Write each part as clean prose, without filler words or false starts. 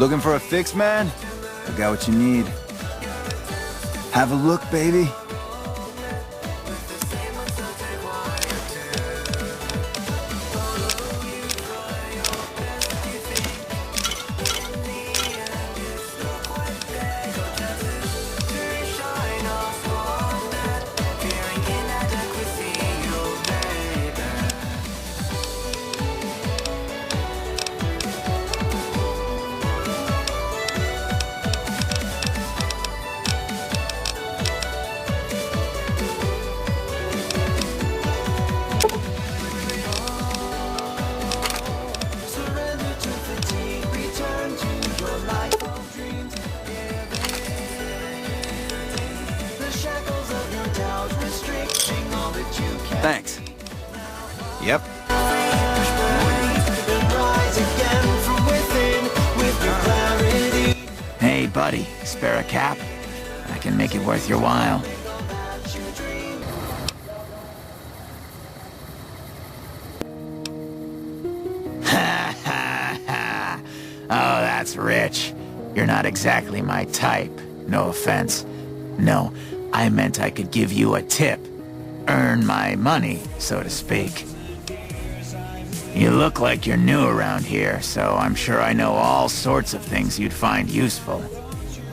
Looking for a fix, man? I got what you need. Have a look, baby. Thanks. Yep. Hey, buddy, spare a cap? I can make it worth your while. Ha ha ha! Oh, that's rich. You're not exactly my type. No offense. No, I meant I could give you a tip. Earn my money, so to speak. You look like you're new around here, so I'm sure I know all sorts of things you'd find useful.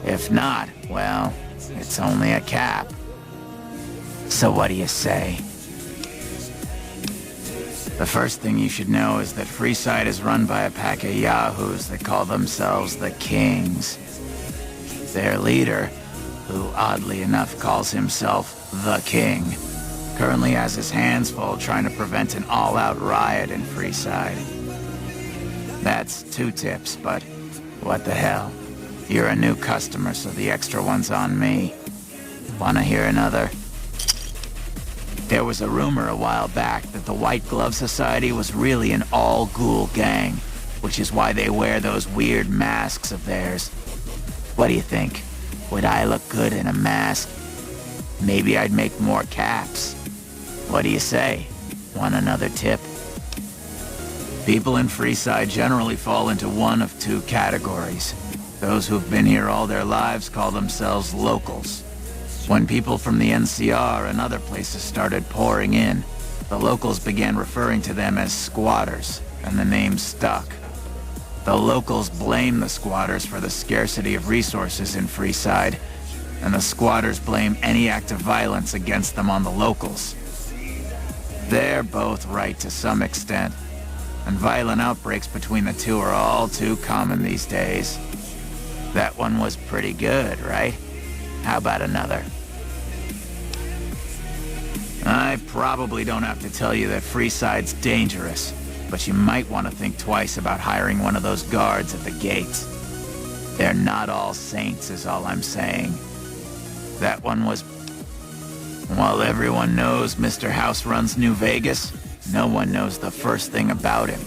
If not, well, it's only a cap. So what do you say? The first thing you should know is that Freeside is run by a pack of yahoos that call themselves the Kings. Their leader, who oddly enough calls himself the King, currently has his hands full trying to prevent an all-out riot in Freeside. That's 2 tips, but what the hell? You're a new customer, so the extra one's on me. Wanna hear another? There was a rumor a while back that the White Glove Society was really an all-ghoul gang, which is why they wear those weird masks of theirs. What do you think? Would I look good in a mask? Maybe I'd make more caps. What do you say? Want another tip? People in Freeside generally fall into one of 2 categories. Those who've been here all their lives call themselves locals. When people from the NCR and other places started pouring in, the locals began referring to them as squatters, and the name stuck. The locals blame the squatters for the scarcity of resources in Freeside, and the squatters blame any act of violence against them on the locals. They're both right to some extent, and violent outbreaks between the 2 are all too common these days. That one was pretty good, right? How about another? I probably don't have to tell you that Freeside's dangerous, but you might want to think twice about hiring one of those guards at the gates. They're not all saints, is all I'm saying. That one was... While everyone knows Mr. House runs New Vegas, no one knows the first thing about him.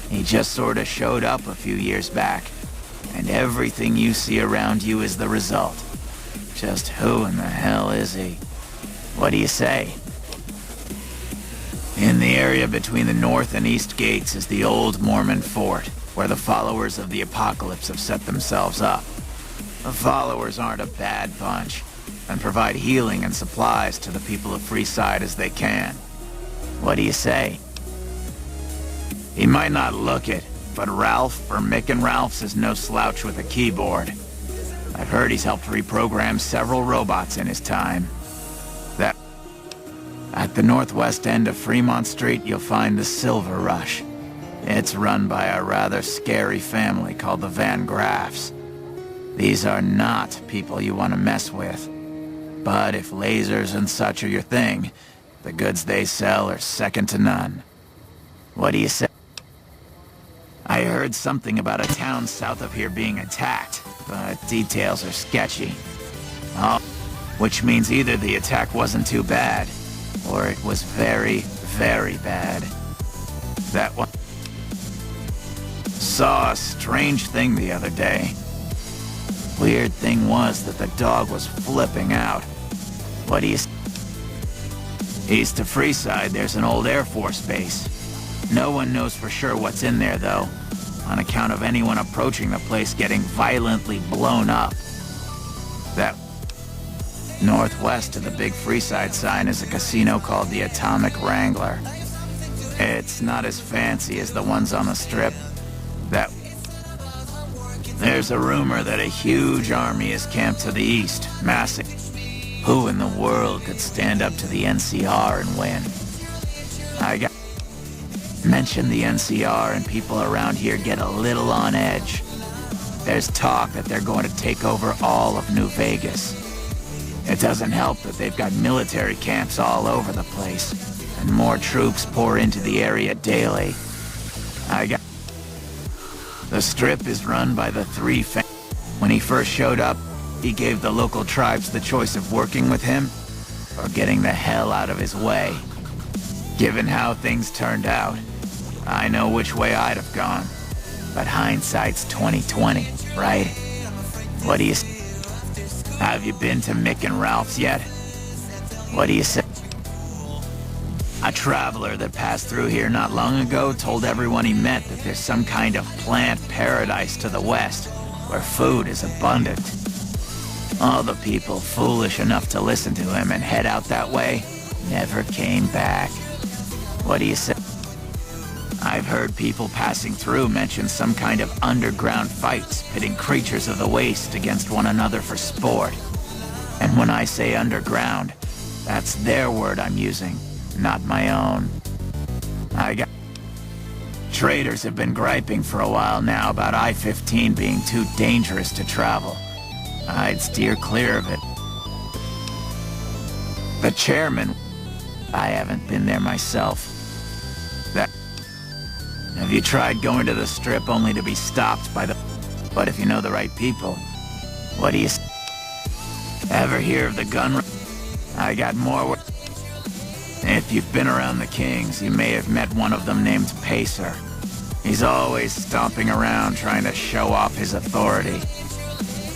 He just sort of showed up a few years back, and everything you see around you is the result. Just who in the hell is he? What do you say? In the area between the north and east gates is the old Mormon fort, where the followers of the apocalypse have set themselves up. The followers aren't a bad bunch, and provide healing and supplies to the people of Freeside as they can. What do you say? He might not look it, but Ralph, or Mick and Ralph's, is no slouch with a keyboard. I've heard he's helped reprogram several robots in his time. At the northwest end of Fremont Street, you'll find the Silver Rush. It's run by a rather scary family called the Van Graffs. These are not people you want to mess with. But if lasers and such are your thing, the goods they sell are second to none. What do you say? I heard something about a town south of here being attacked, but details are sketchy. Oh, which means either the attack wasn't too bad, or it was very, very bad. That one... Saw a strange thing the other day. Weird thing was that the dog was flipping out. What do you... East of Freeside, there's an old Air Force base. No one knows for sure what's in there, though. on account of anyone approaching the place getting violently blown up. That northwest of the big Freeside sign is a casino called the Atomic Wrangler. It's not as fancy as the ones on the Strip. There's a rumor that a huge army is camped to the east, massing. Who in the world could stand up to the NCR and win? Mention the NCR and people around here get a little on edge. There's talk that they're going to take over all of New Vegas. It doesn't help that they've got military camps all over the place, and more troops pour into the area daily. The Strip is run by the three When he first showed up, he gave the local tribes the choice of working with him or getting the hell out of his way. Given how things turned out, I know which way I'd have gone. But hindsight's 20/20, right? What do you say? Have you been to Mick and Ralph's yet? What do you say? A traveler that passed through here not long ago told everyone he met that there's some kind of plant paradise to the west, where food is abundant. All the people foolish enough to listen to him and head out that way never came back. What do you say? I've heard people passing through mention some kind of underground fights pitting creatures of the waste against one another for sport. And when I say underground, that's their word I'm using, not my own. Traders have been griping for a while now about I-15 being too dangerous to travel. I'd steer clear of it. The chairman... I haven't been there myself. Have you tried going to the Strip only to be stopped by the... But if you know the right people, what do you... Ever hear of the gun... I got more... If you've been around the Kings, you may have met one of them named Pacer. He's always stomping around trying to show off his authority.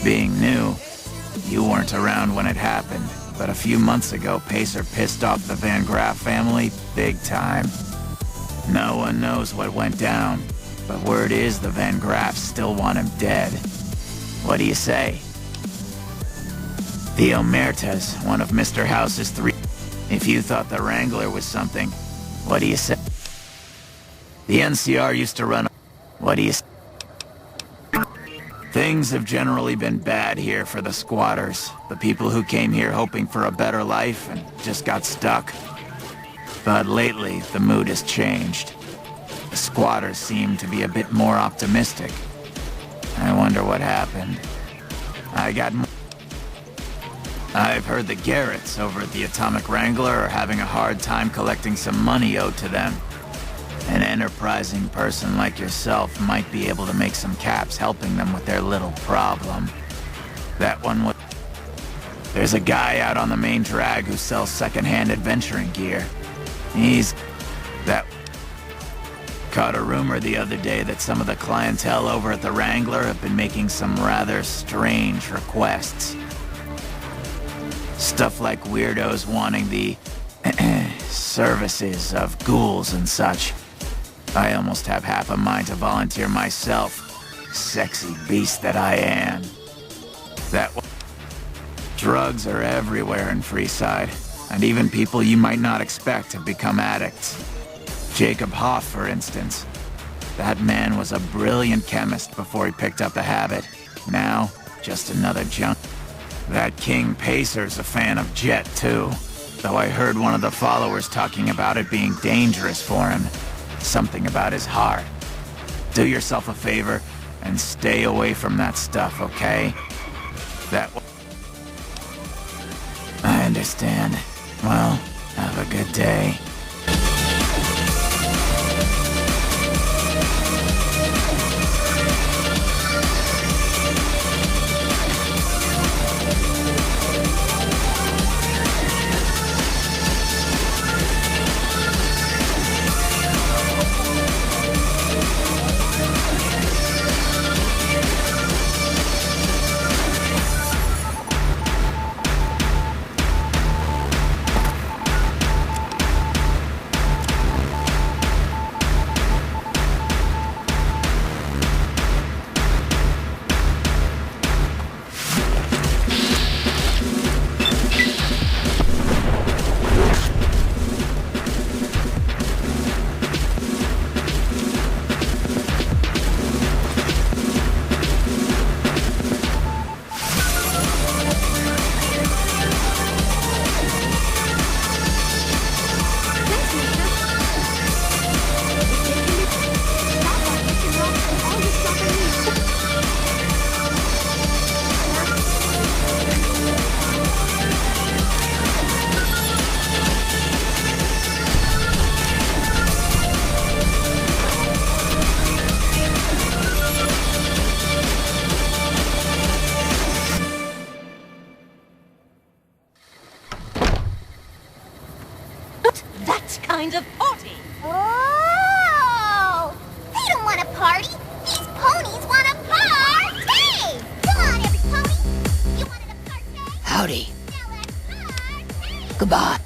Being new, you weren't around when it happened, but a few months ago, Pacer pissed off the Van Graff family big time. No one knows what went down, but word is the Van Graffs still want him dead. What do you say? The Omertas, one of Mr. House's three... If you thought the Wrangler was something, what do you say? The NCR used to run... What do you say? Things have generally been bad here for the squatters, the people who came here hoping for a better life and just got stuck. But lately, the mood has changed. The squatters seem to be a bit more optimistic. I wonder what happened. I've heard the Garretts over at the Atomic Wrangler are having a hard time collecting some money owed to them. An enterprising person like yourself might be able to make some caps helping them with their little problem. There's a guy out on the main drag who sells second-hand adventuring gear. Caught a rumor the other day that some of the clientele over at the Wrangler have been making some rather strange requests. Stuff like weirdos wanting the services of ghouls and such. I almost have half a mind to volunteer myself, sexy beast that I am. Drugs are everywhere in Freeside, and even people you might not expect have become addicts. Jacob Hoff, for instance. That man was a brilliant chemist before he picked up the habit. Now, just another junk. That King Pacer's a fan of Jet, too. Though I heard one of the followers talking about it being dangerous for him. Something about his heart. Do yourself a favor and stay away from that stuff, okay? I understand. Well, have a good day. kind of party. Oh! They don't want a party. These ponies want a party! Come on, every pony. You wanted a party? Howdy. Now let's party! Goodbye.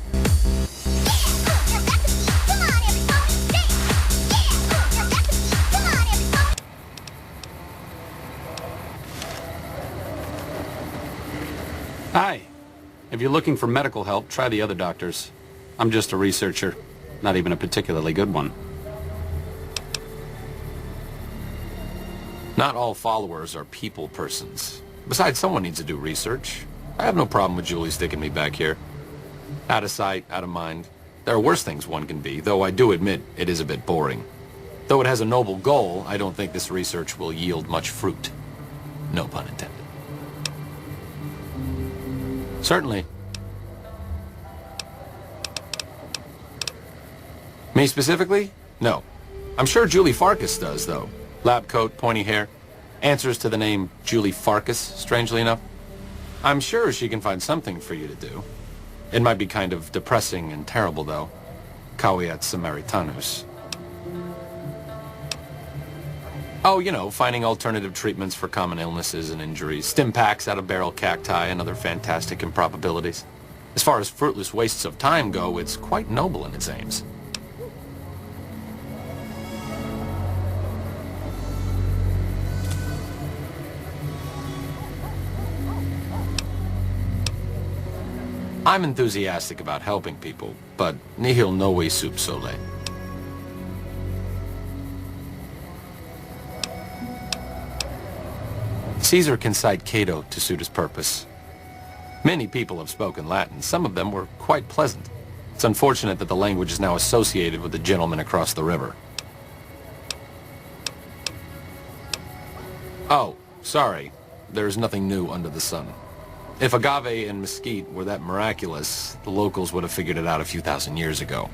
Hi. If you're looking for medical help, try the other doctors. I'm just a researcher, not even a particularly good one. Not all followers are people persons. Besides, someone needs to do research. I have no problem with Julie sticking me back here. Out of sight, out of mind. There are worse things one can be, though I do admit it is a bit boring. Though it has a noble goal, I don't think this research will yield much fruit. No pun intended. Certainly. Me specifically? No. I'm sure Julie Farkas does, though. Lab coat, pointy hair. Answers to the name Julie Farkas, strangely enough. I'm sure she can find something for you to do. It might be kind of depressing and terrible, though. Caveat Samaritanus. Oh, you know, finding alternative treatments for common illnesses and injuries, stim packs out of barrel cacti, and other fantastic improbabilities. As far as fruitless wastes of time go, it's quite noble in its aims. I'm enthusiastic about helping people, but nihil novi sub sole. Caesar can cite Cato to suit his purpose. Many people have spoken Latin. Some of them were quite pleasant. It's unfortunate that the language is now associated with the gentleman across the river. Oh, sorry. There's nothing new under the sun. If agave and mesquite were that miraculous, the locals would have figured it out a few thousand years ago.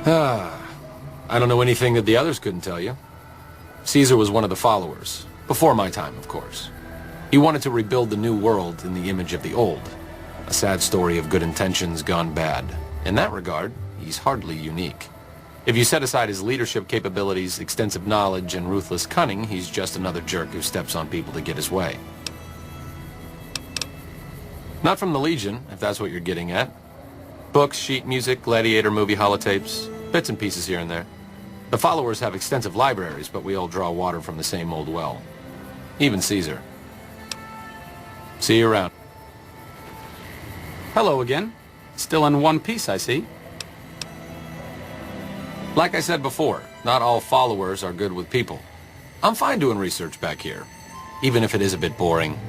I don't know anything that the others couldn't tell you. Caesar was one of the followers. Before my time, of course. He wanted to rebuild the new world in the image of the old. A sad story of good intentions gone bad. In that regard, he's hardly unique. If you set aside his leadership capabilities, extensive knowledge, and ruthless cunning, he's just another jerk who steps on people to get his way. Not from the Legion, if that's what you're getting at. Books, sheet music, gladiator movie holotapes, bits and pieces here and there. The followers have extensive libraries, but we all draw water from the same old well. Even Caesar. See you around. Hello again. Still in one piece, I see. Like I said before, not all followers are good with people. I'm fine doing research back here, even if it is a bit boring.